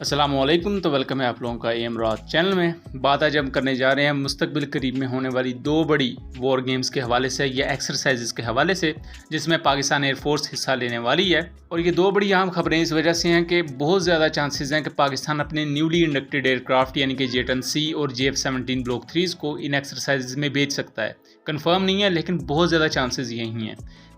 अस्सलामुअलैकुम। तो वेलकम है आप लोगों का एम राज चैनल में। बात आज हम करने जा रहे हैं मुस्तकबिल करीब में होने वाली दो बड़ी वॉर गेम्स के हवाले से या एक्सरसाइजेस के हवाले से, जिसमें पाकिस्तान एयरफोर्स हिस्सा लेने वाली है। और ये दो बड़ी अहम खबरें इस वजह से हैं कि बहुत ज़्यादा चांसेस हैं कि पाकिस्तान अपने न्यूली इंडक्टेड एयरक्राफ्ट यानी कि J-10C और JF-17 ब्लॉक 3 को इन एक्सरसाइजेज में भेज सकता है। कन्फर्म नहीं है लेकिन बहुत ज़्यादा चांसेस यही हैं।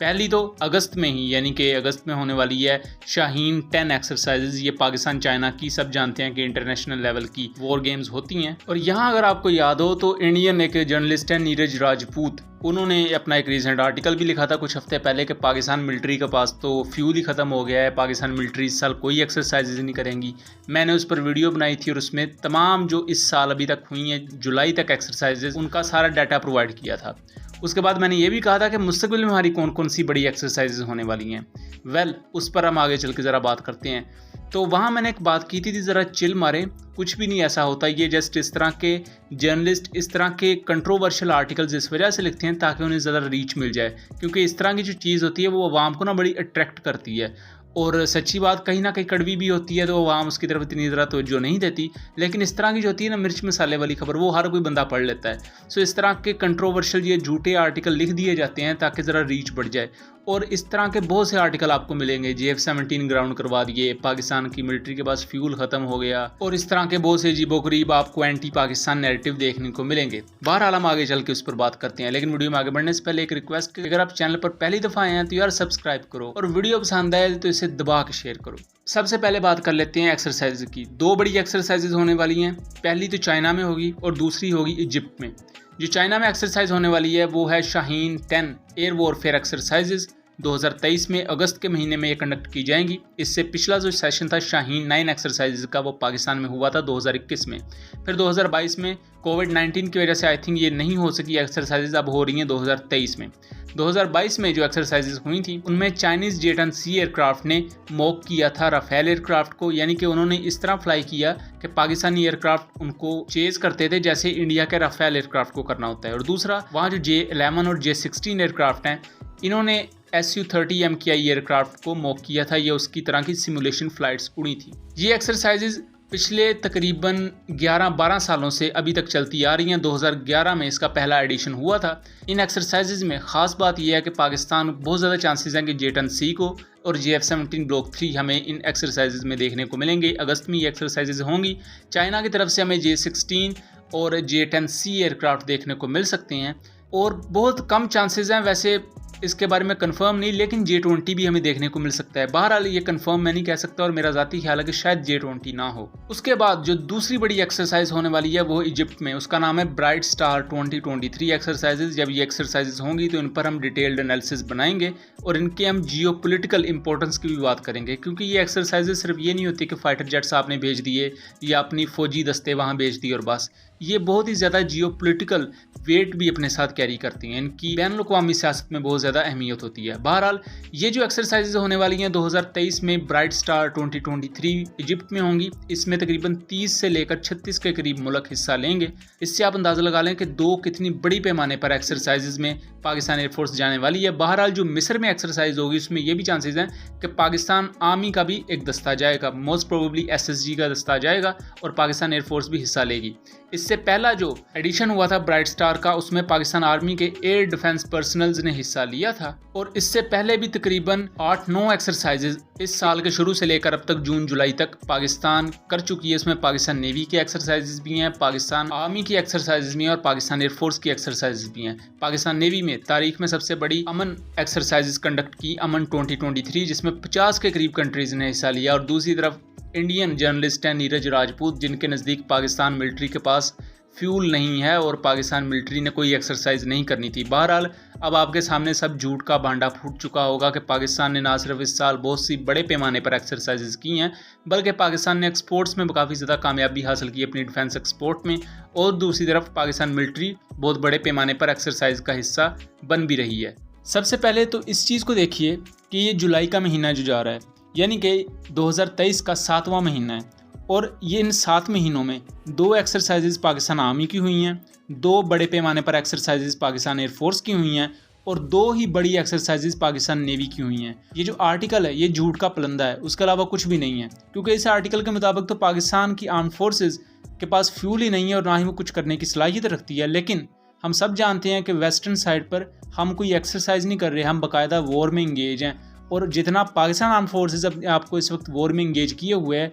पहली तो अगस्त में ही यानी कि अगस्त में होने वाली है शाहीन 10 एक्सरसाइजेज। ये पाकिस्तान चाइना की सब जानते हैं कि इंटरनेशनल लेवल की वॉर गेम्स होती हैं। और यहाँ अगर आपको याद हो तो इंडियन एक जर्नलिस्ट है नीरज राजपूत, उन्होंने अपना एक रीसेंट आर्टिकल भी लिखा था कुछ हफ्ते पहले कि पाकिस्तान मिलिट्री के पास तो फ्यूल ही ख़त्म हो गया है, पाकिस्तान मिलिट्री इस साल कोई एक्सरसाइजेज नहीं करेंगी। मैंने उस पर वीडियो बनाई थी और उसमें तमाम जो इस साल अभी तक हुई हैं जुलाई तक एक्सरसाइजेज, उनका सारा डाटा प्रोवाइड किया था। उसके बाद मैंने ये भी कहा था कि मुस्तकबिल में हमारी कौन कौन सी बड़ी एक्सरसाइजेज होने वाली हैं। उस पर हम आगे चल के ज़रा बात करते हैं। तो वहाँ मैंने एक बात की थी ज़रा चिल मारें, कुछ भी नहीं ऐसा होता। ये जस्ट इस तरह के जर्नलिस्ट इस तरह के कंट्रोवर्शियल आर्टिकल्स इस वजह से लिखते हैं ताकि उन्हें ज़्यादा रीच मिल जाए, क्योंकि इस तरह की जो चीज़ होती है वो आवाम को ना बड़ी अट्रैक्ट करती है। और सच्ची बात कहीं ना कहीं कड़वी भी होती है तो आवाम उसकी तरफ इतनी ज़रा तवज्जो नहीं देती, लेकिन इस तरह की जो होती है ना मिर्च मसाले वाली खबर, वो हर कोई बंदा पढ़ लेता है। सो इस तरह के कंट्रोवर्शियल ये झूठे आर्टिकल लिख दिए जाते हैं ताकि ज़रा रीच बढ़ जाए। और इस तरह के बहुत से आर्टिकल आपको मिलेंगे। JF-17 ग्राउंड करवा दिए, पाकिस्तान की मिलिट्री के पास फ्यूल ख़त्म हो गया, और इस तरह के बहुत से अजीबोगरीब आपको एंटी पाकिस्तान नैरेटिव देखने को मिलेंगे। बहरहाल हम आगे चल के उस पर बात करते हैं, लेकिन वीडियो में आगे बढ़ने से पहले एक रिक्वेस्ट, अगर आप चैनल पर पहली दफ़ा आए हैं तो यार सब्सक्राइब करो, और वीडियो पसंद आए तो इसे दबा के शेयर करो। सबसे पहले बात कर लेते हैं एक्सरसाइज की। दो बड़ी एक्सरसाइजेज होने वाली हैं, पहली तो चाइना में होगी और दूसरी होगी इजिप्ट में। जो चाइना में एक्सरसाइज होने वाली है वो है शाहीन 10 एयर वॉरफेयर एक्सरसाइजेज। 2023 में अगस्त के महीने में ये कंडक्ट की जाएंगी। इससे पिछला जो सेशन था शाहीन 9 एक्सरसाइजेज का, वो पाकिस्तान में हुआ था 2021 में। फिर 2022 में कोविड-19 की वजह से आई थिंक ये नहीं हो सकी एक्सरसाइजेज, अब हो रही हैं 2023 में। 2022 में जो एक्सरसाइजेज हुई थी उनमें चाइनीज़ J-10C एयरक्राफ्ट ने मॉक किया था राफेल एयरक्राफ्ट को, यानी कि उन्होंने इस तरह फ्लाई किया कि पाकिस्तानी एयरक्राफ्ट उनको चेज करते थे जैसे इंडिया के राफेल एयरक्राफ्ट को करना होता है। और दूसरा, वहाँ जो J-11 और J-16 एयरक्राफ्ट हैं, इन्होंने Su-30 MKI एयरक्राफ्ट को मॉक किया था। ये उसकी तरह की सिमुलेशन फ्लाइट्स उड़ी थी। ये एक्सरसाइजेज पिछले तकरीबन 11-12 सालों से अभी तक चलती आ रही हैं। 2011 में इसका पहला एडिशन हुआ था। इन एक्सरसाइजेज में ख़ास बात यह है कि पाकिस्तान बहुत ज़्यादा चांसेस हैं कि J-10C को और JF-17 ब्लॉक 3 हमें इन एक्सरसाइजेज में देखने को मिलेंगे। अगस्त में ये एक्सरसाइजेज होंगी। चाइना की तरफ से हमें J-16 और J-10C एयरक्राफ्ट देखने को मिल सकते हैं, और बहुत कम चांसेस हैं, वैसे इसके बारे में कंफर्म नहीं, लेकिन J-20 भी हमें देखने को मिल सकता है। बहरहाल ये कंफर्म मैं नहीं कह सकता, और मेरा ज़ाती ख्याल है कि शायद J-20 ना हो। उसके बाद जो दूसरी बड़ी एक्सरसाइज होने वाली है वो इजिप्ट में, उसका नाम है ब्राइट स्टार 2023 एक्सरसाइजेज। जब ये एक्सरसाइजेज होंगी तो इन पर हम डिटेल्ड एनालिसिस बनाएंगे और इनके हम जियो पोलिटिकल इंपॉर्टेंस की भी बात करेंगे, क्योंकि ये एक्सरसाइजेज सिर्फ ये नहीं होती कि फाइटर जेट्स आपने भेज दिए या अपनी फौजी दस्ते वहाँ भेज दिए और बस। ये बहुत ही ज़्यादा जियो पोलिटिकल वेट भी अपने साथ कैरी करती हैं। इनकी बैनुल-अक़वामी सियासत में बहुत ज़्यादा अहमियत होती है। बहरहाल ये जो एक्सरसाइजेज होने वाली हैं 2023 में ब्राइट स्टार 2023 इजिप्ट में होंगी। इसमें तकरीबन 30 से लेकर 36 के करीब मुल्क हिस्सा लेंगे। इससे आप अंदाज़ा लगा लें कि दो कितनी बड़ी पैमाने पर एक्सरसाइजेज में पाकिस्तान एयरफोर्स जाने वाली है। बहरहाल जो मिस्र में एक्सरसाइज होगी उसमें ये भी चांसेस हैं कि पाकिस्तान आर्मी का भी एक दस्ता जाएगा, मोस्ट प्रोबेबली SSG का दस्ता जाएगा और पाकिस्तान एयरफोर्स भी हिस्सा लेगी। इससे पहला जो एडिशन हुआ था ब्राइट स्टार का, उसमें पाकिस्तान आर्मी के एयर डिफेंस पर्सनल्स ने हिस्सा लिया था। और इससे पहले भी तकरीबन 8-9 एक्सरसाइजेज इस साल के शुरू से लेकर अब तक जून-जुलाई तक पाकिस्तान कर चुकी है। इसमें पाकिस्तान नेवी की एक्सरसाइजेज भी हैं, पाकिस्तान आर्मी की एक्सरसाइजेज भी हैं और पाकिस्तान एयरफोर्स की एक्सरसाइजेज भी हैं। पाकिस्तान नेवी में तारीख में सबसे बड़ी अमन एक्सरसाइजेज कंडक्ट की, अमन 2023, जिसमें 50 के करीब कंट्रीज ने हिस्सा लिया। और दूसरी तरफ इंडियन जर्नलिस्ट हैं नीरज राजपूत, जिनके नज़दीक पाकिस्तान मिलिट्री के पास फ्यूल नहीं है और पाकिस्तान मिलिट्री ने कोई एक्सरसाइज नहीं करनी थी। बहरहाल अब आपके सामने सब झूठ का भांडा फूट चुका होगा कि पाकिस्तान ने ना सिर्फ इस साल बहुत सी बड़े पैमाने पर एक्सरसाइजेज की हैं, बल्कि पाकिस्तान ने एक्सपोर्ट्स में काफ़ी ज़्यादा कामयाबी हासिल की अपनी डिफेंस एक्सपोर्ट में। और दूसरी तरफ पाकिस्तान मिलिट्री बहुत बड़े पैमाने पर एक्सरसाइज का हिस्सा बन भी रही है। सबसे पहले तो इस चीज़ को देखिए कि ये जुलाई का महीना जो जा रहा है, यानी कि 2023 का 7वां महीना है, और ये इन 7 महीनों में 2 एक्सरसाइजेज पाकिस्तान आर्मी की हुई हैं, 2 बड़े पैमाने पर एक्सरसाइजेज पाकिस्तान एयरफोर्स की हुई हैं, और 2 ही बड़ी एक्सरसाइजेज पाकिस्तान नेवी की हुई हैं। ये जो आर्टिकल है ये झूठ का पलंदा है, उसके अलावा कुछ भी नहीं है, क्योंकि इस आर्टिकल के मुताबिक तो पाकिस्तान की आर्म्ड फोर्सेज के पास फ्यूल ही नहीं है और ना ही वो कुछ करने की सलाहियत रखती है। लेकिन हम सब जानते हैं कि वेस्टर्न साइड पर हम कोई एक्सरसाइज नहीं कर रहे, हम बाकायदा वॉर में इंगेज हैं। और जितना पाकिस्तान आर्म फोर्सेज अपने आप को इस वक्त वॉर में इंगेज किए हुए है,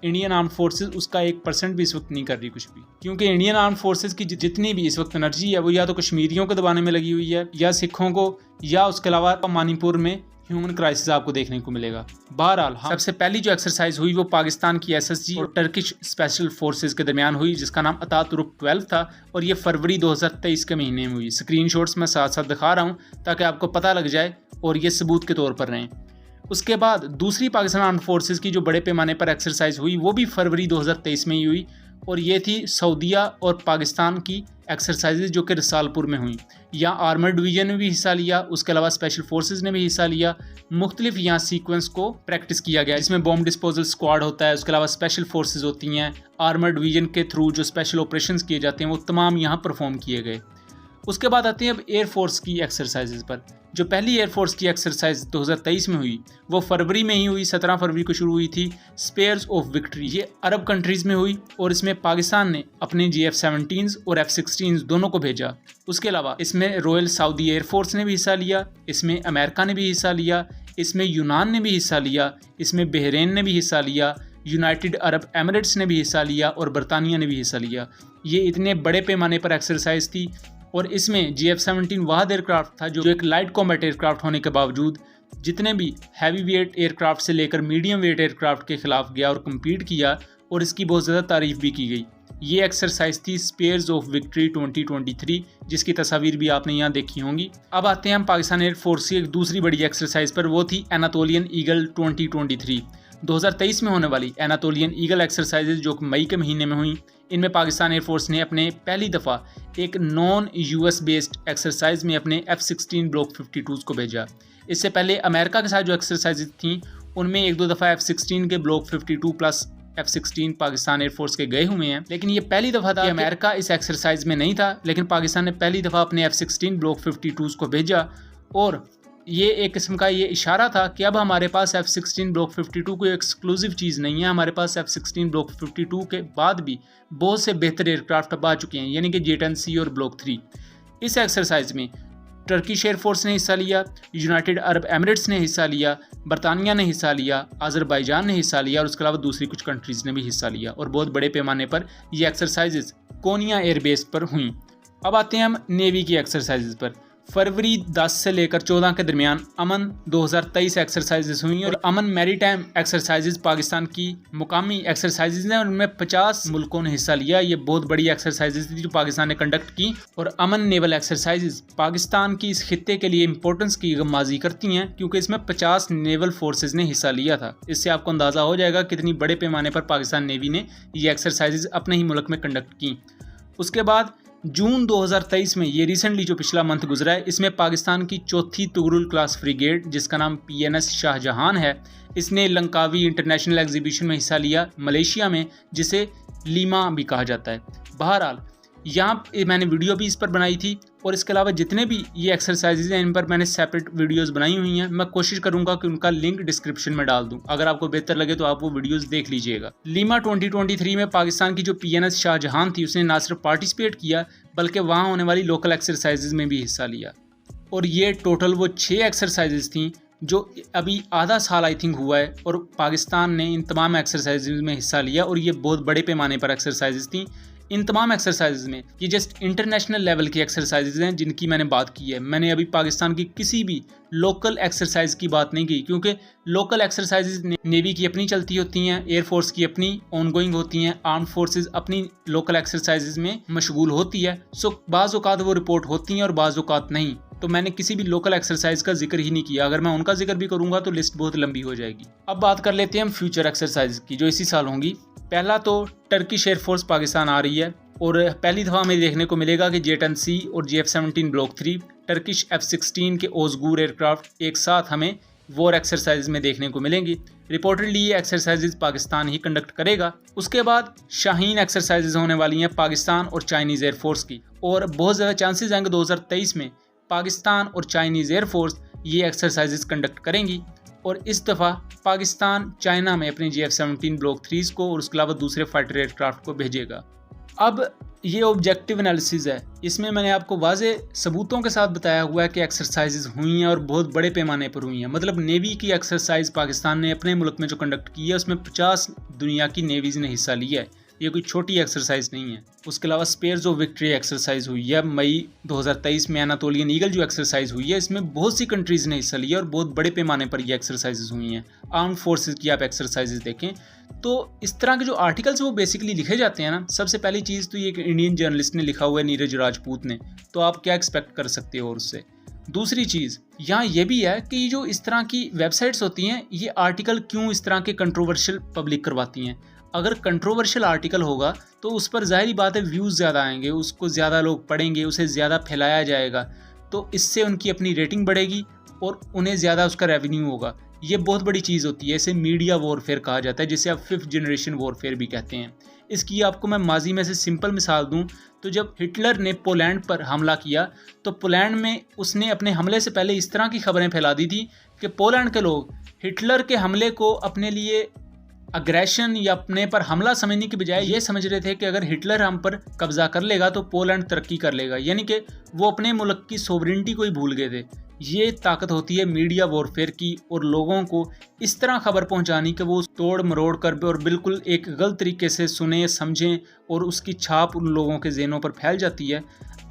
इंडियन आर्म फोर्सेज उसका 1% भी इस वक्त नहीं कर रही कुछ भी। क्योंकि इंडियन आर्म फोर्सेज की जितनी भी इस वक्त एनर्जी है वो या तो कश्मीरियों को दबाने में लगी हुई है, या सिखों को, या उसके अलावा मणिपुर में ह्यूमन क्राइसिस आपको देखने को मिलेगा। बहरहाल सबसे पहली जो एक्सरसाइज हुई वो पाकिस्तान की SSG और टर्किश स्पेशल फोर्सेज के दरमियान हुई, जिसका नाम अतातुर्क 12 था, और ये फरवरी 2023 के महीने में हुई। स्क्रीनशॉट्स मैं साथ साथ दिखा रहा हूँ ताकि आपको पता लग जाए और ये सबूत के तौर पर रहें। उसके बाद दूसरी पाकिस्तान आर्म्ड फोर्सेज की जो बड़े पैमाने पर एक्सरसाइज हुई वो भी फरवरी 2023 में ही हुई, और ये थी सऊदीया और पाकिस्तान की एक्सरसाइजेज जो कि रसालपुर में हुई। यहाँ आर्मर्ड डिवीजन ने भी हिस्सा लिया, उसके अलावा स्पेशल फोर्सेज ने भी हिस्सा लिया। मुख्तलिफ यहाँ सीक्वेंस को प्रैक्टिस किया गया, जिसमें बॉम्ब डिस्पोजल स्क्वाड होता है, उसके अलावा स्पेशल फोर्सेज होती हैं, आर्मर्ड डिवीजन के थ्रू जो स्पेशल ऑपरेशंस किए जाते हैं वो तमाम यहाँ परफॉर्म किए गए। उसके बाद आते हैं अब एयरफोर्स की एक्सरसाइजेज पर। जो पहली एयरफोर्स की एक्सरसाइज 2023 में हुई वो फरवरी में ही हुई, 17 फरवरी को शुरू हुई थी। स्पेयर्स ऑफ विक्ट्री ये अरब कंट्रीज़ में हुई, और इसमें पाकिस्तान ने अपने GF-17s और F-16s दोनों को भेजा। उसके अलावा इसमें रॉयल सऊदी एयरफोर्स ने भी हिस्सा लिया, इसमें अमेरिका ने भी हिस्सा लिया, इसमें यूनान ने भी हिस्सा लिया, इसमें बहरीन ने भी हिस्सा लिया, यूनाइटेड अरब एमिरेट्स ने भी हिस्सा लिया, और बरतानिया ने भी हिस्सा लिया। ये इतने बड़े पैमाने पर एक्सरसाइज थी, और इसमें GF-17 वाहद एयरक्राफ्ट था जो एक लाइट कॉम्बैट एयरक्राफ्ट होने के बावजूद जितने भी हैवी वेट एयरक्राफ्ट से लेकर मीडियम वेट एयरक्राफ्ट के खिलाफ गया और कम्पीट किया, और इसकी बहुत ज़्यादा तारीफ भी की गई। ये एक्सरसाइज थी स्पेयर्स ऑफ विक्ट्री 2023, जिसकी तस्वीर भी आपने यहाँ देखी होंगी। अब आते हैं हम पाकिस्तान एयरफोर्स की एक दूसरी बड़ी एक्सरसाइज पर, वो थी एनातोलियन ईगल 2023। 2023 में होने वाली एनातोलियन ईगल एक्सरसाइजेज जो मई के महीने में हुई, इनमें पाकिस्तान एयरफोर्स ने अपने पहली दफ़ा एक नॉन US बेस्ड एक्सरसाइज में अपने F-16 ब्लॉक 52s को भेजा। इससे पहले अमेरिका के साथ जो एक्सरसाइजेज थी उनमें 1-2 दफ़ा F-16 के block 52 plus F-16 Pakistan air force के गए हुए हैं, लेकिन ये पहली दफ़ा था कि अमेरिका इस एक्सरसाइज में नहीं था, लेकिन पाकिस्तान ने पहली दफ़ा अपने F-16 ब्लॉक 52s को भेजा। और ये एक किस्म का ये इशारा था कि अब हमारे पास F-16 ब्लॉक 52 कोई एक्सक्लूसिव चीज़ नहीं है, हमारे पास F-16 ब्लॉक 52 के बाद भी बहुत से बेहतर एयरक्राफ्ट अब आ चुके हैं, यानी कि J-10C और ब्लॉक 3। इस एक्सरसाइज में टर्किश एयरफोर्स ने हिस्सा लिया, यूनाइटेड अरब एमिरेट्स ने हिस्सा लिया, बरतानिया ने हिस्सा लिया, अजरबैजान ने हिस्सा लिया, और उसके अलावा दूसरी कुछ कंट्रीज़ ने भी हिस्सा लिया, और बहुत बड़े पैमाने पर ये एक्सरसाइजेज कोनिया एयरबेस पर हुई। अब आते हैं हम नेवी की एक्सरसाइजेज पर। फरवरी 10 से लेकर 14 के दरमियान अमन 2023 एक्सरसाइजेज हुई, और अमन मैरीटाइम एक्सरसाइजेज पाकिस्तान की मुकामी एक्सरसाइजेज हैं, और उनमें 50 मुल्कों ने हिस्सा लिया। ये बहुत बड़ी एक्सरसाइजेज थी जो पाकिस्तान ने कंडक्ट की, और अमन नेवल एक्सरसाइजेज पाकिस्तान की इस खित्ते के लिए इंपॉर्टेंस की गमाजी करती हैं, क्योंकि इसमें 50 नेवल फोर्सेज ने हिस्सा लिया था। इससे आपको अंदाज़ा हो जाएगा कितनी बड़े पैमाने पर पाकिस्तान नेवी ने ये एक्सरसाइजेज अपने ही मुल्क में कंडक्ट की। उसके बाद जून 2023 में, ये रिसेंटली जो पिछला मंथ गुजरा है, इसमें पाकिस्तान की चौथी तुगरुल क्लास फ्रिगेट जिसका नाम PNS शाहजहान है, इसने लंकावी इंटरनेशनल एग्जीबिशन में हिस्सा लिया मलेशिया में, जिसे लीमा भी कहा जाता है। बहरहाल यहाँ मैंने वीडियो भी इस पर बनाई थी, और इसके अलावा जितने भी ये एक्सरसाइजेज हैं इन पर मैंने सेपरेट वीडियोस बनाई हुई हैं। मैं कोशिश करूंगा कि उनका लिंक डिस्क्रिप्शन में डाल दूं, अगर आपको बेहतर लगे तो आप वो वीडियोस देख लीजिएगा। लीमा 2023 में पाकिस्तान की जो PNS शाहजहान थी उसने ना सिर्फ पार्टिसिपेट किया बल्कि वहाँ होने वाली लोकल एक्सरसाइजेज में भी हिस्सा लिया, और ये टोटल वो 6 एक्सरसाइजेज थी जो अभी आधा साल आई थिंक हुआ है, और पाकिस्तान ने इन तमाम एक्सरसाइजेज में हिस्सा लिया, और ये बहुत बड़े पैमाने पर एक्सरसाइजेज थी। इन तमाम एक्सरसाइजेज में ये जस्ट इंटरनेशनल लेवल की एक्सरसाइजेज हैं जिनकी मैंने बात की है। मैंने अभी पाकिस्तान की किसी भी लोकल एक्सरसाइज की बात नहीं की, क्योंकि लोकल एक्सरसाइजेज नेवी की अपनी चलती होती हैं, एयरफोर्स की अपनी ऑनगोइंग होती हैं, आर्म फोर्सेज अपनी लोकल एक्सरसाइजेज में मशगूल होती है। सो बाज़ औक़ात वो रिपोर्ट होती हैं और बाज़ औक़ात नहीं, तो मैंने किसी भी लोकल एक्सरसाइज का जिक्र ही नहीं किया। अगर मैं उनका जिक्र भी करूंगा तो लिस्ट बहुत लंबी हो जाएगी। अब बात कर लेते हैं हम फ्यूचर एक्सरसाइज की जो इसी साल होंगी। पहला तो टर्किश एयरफोर्स पाकिस्तान आ रही है, और पहली दफ़ा हमें देखने को मिलेगा कि J-10C और GF-17 ब्लॉक 3 टर्किश F-16 के ओज़गूर एयरक्राफ्ट एक साथ हमें वॉर एक्सरसाइज में देखने को मिलेंगी। रिपोर्टेडली ये एक्सरसाइजेज पाकिस्तान ही कंडक्ट करेगा। उसके बाद शाहीन एक्सरसाइजेज होने वाली हैं पाकिस्तान और चाइनीज़ एयरफोर्स की, और बहुत ज़्यादा चांसेस हैं कि 2023 में पाकिस्तान और चाइनीज़ एयरफोर्स ये एक्सरसाइजेस कंडक्ट करेंगी और इस दफ़ा पाकिस्तान चाइना में अपने GF-17 ब्लॉक 3 को और उसके अलावा दूसरे फाइटर एयरक्राफ्ट को भेजेगा। अब ये ऑब्जेक्टिव एनालिसिस है, इसमें मैंने आपको वाज़े सबूतों के साथ बताया हुआ है कि एक्सरसाइजेज हुई हैं और बहुत बड़े पैमाने पर हुई हैं। मतलब नेवी की एक्सरसाइज पाकिस्तान ने अपने मुल्क में जो कंडक्ट की है उसमें 50 दुनिया की नेवीज़ ने हिस्सा लिया है। ये कोई छोटी एक्सरसाइज नहीं है। उसके अलावा स्पेयर्स ऑफ विक्ट्री एक्सरसाइज हुई है मई 2023 में। एनातोलियन ईगल जो एक्सरसाइज हुई है इसमें बहुत सी कंट्रीज़ ने हिस्सा लिया और बहुत बड़े पैमाने पर ये एक्सरसाइजेज हुई हैं। आर्म फोर्सेस की आप एक्सरसाइजेज देखें तो इस तरह के जो आर्टिकल्स वो बेसिकली लिखे जाते हैं ना, सबसे पहली चीज़ तो ये एक इंडियन जर्नलिस्ट ने लिखा हुआ है, नीरज राजपूत ने, तो आप क्या एक्सपेक्ट कर सकते हो और उससे। दूसरी चीज़ यहाँ ये भी है कि जो इस तरह की वेबसाइट्स होती हैं ये आर्टिकल क्यों इस तरह के कंट्रोवर्शियल पब्लिक करवाती हैं। अगर कंट्रोवर्शियल आर्टिकल होगा तो उस पर ज़ाहिर बात है व्यूज़ ज़्यादा आएंगे, उसको ज़्यादा लोग पढ़ेंगे, उसे ज़्यादा फैलाया जाएगा, तो इससे उनकी अपनी रेटिंग बढ़ेगी और उन्हें ज़्यादा उसका रेवेन्यू होगा। ये बहुत बड़ी चीज़ होती है, इसे मीडिया वॉरफेयर कहा जाता है, जिसे आप 5th जनरेशन वॉरफेयर भी कहते हैं। इसकी आपको मैं माजी में से सिंपल मिसाल दूं तो जब हिटलर ने पोलैंड पर हमला किया तो पोलैंड में उसने अपने हमले से पहले इस तरह की खबरें फैला दी थी कि पोलैंड के लोग हिटलर के हमले को अपने लिए अग्रेशन या अपने पर हमला समझने की बजाय ये समझ रहे थे कि अगर हिटलर हम पर कब्जा कर लेगा तो पोलैंड तरक्की कर लेगा, यानी कि वो अपने मुल्क की सोवरेनिटी को ही भूल गए थे। ये ताकत होती है मीडिया वॉरफेयर की और लोगों को इस तरह खबर पहुंचानी कि वो तोड़ मरोड़ कर और बिल्कुल एक गलत तरीके से सुने समझें और उसकी छाप उन लोगों के ज़हनों पर फैल जाती है।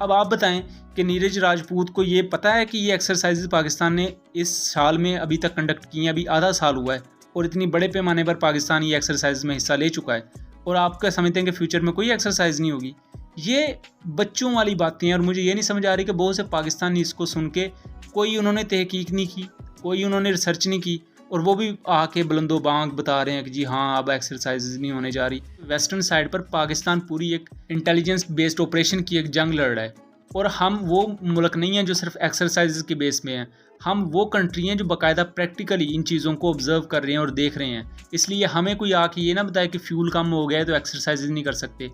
अब आप बताएं कि नीरज राजपूत को ये पता है कि ये एक्सरसाइजेज पाकिस्तान ने इस साल में अभी तक कंडक्ट की हैं, अभी आधा साल हुआ है और इतनी बड़े पैमाने पर पाकिस्तान ये एक्सरसाइज में हिस्सा ले चुका है और आप क्या समझते हैं कि फ्यूचर में कोई एक्सरसाइज नहीं होगी। ये बच्चों वाली बातें हैं और मुझे ये नहीं समझ आ रही कि बहुत से पाकिस्तानी इसको सुन के कोई उन्होंने तहकीक नहीं की, कोई उन्होंने रिसर्च नहीं की और वो भी आके बुलंदो बांग बता रहे हैं कि जी हाँ अब एक्सरसाइज नहीं होने जा रही। वेस्टर्न साइड पर पाकिस्तान पूरी एक इंटेलिजेंस बेस्ड ऑपरेशन की एक जंग लड़ रहा है और हम वो मुल्क नहीं हैं जो सिर्फ एक्सरसाइज के बेस में हैं, हम वो कंट्री हैं जो बाकायदा प्रैक्टिकली इन चीज़ों को ऑब्जर्व कर रहे हैं और देख रहे हैं। इसलिए हमें कोई आके ये ना बताए कि फ्यूल कम हो गया है तो एक्सरसाइज नहीं कर सकते।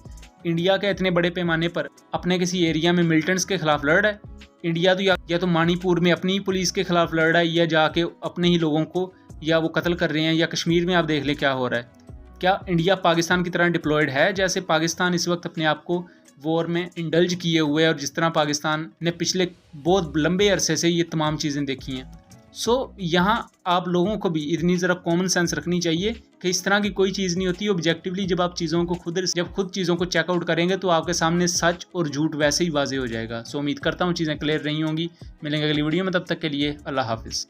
इंडिया के इतने बड़े पैमाने पर अपने किसी एरिया में मिलिटेंट्स के खिलाफ लड़ रहा है, इंडिया तो या तो मणिपुर में अपनी पुलिस के खिलाफ लड़ रहा है या जाके अपने ही लोगों को या वो कत्ल कर रहे हैं, या कश्मीर में आप देख लें क्या हो रहा है। क्या इंडिया पाकिस्तान की तरह डिप्लॉयड है जैसे पाकिस्तान इस वक्त अपने आप को वॉर में इंडल्ज किए हुए है और जिस तरह पाकिस्तान ने पिछले बहुत लंबे अरसे से ये तमाम चीज़ें देखी हैं। यहाँ आप लोगों को भी इतनी ज़रा कॉमन सेंस रखनी चाहिए कि इस तरह की कोई चीज़ नहीं होती। ऑब्जेक्टिवली जब आप चीज़ों को खुद चीज़ों को चेकआउट करेंगे तो आपके सामने सच और झूठ वैसे ही वाजे हो जाएगा। उम्मीद करता हूँ चीज़ें क्लियर रही होंगी। मिलेंगे अगली वीडियो में, तब तक के लिए अल्लाह हाफिज़।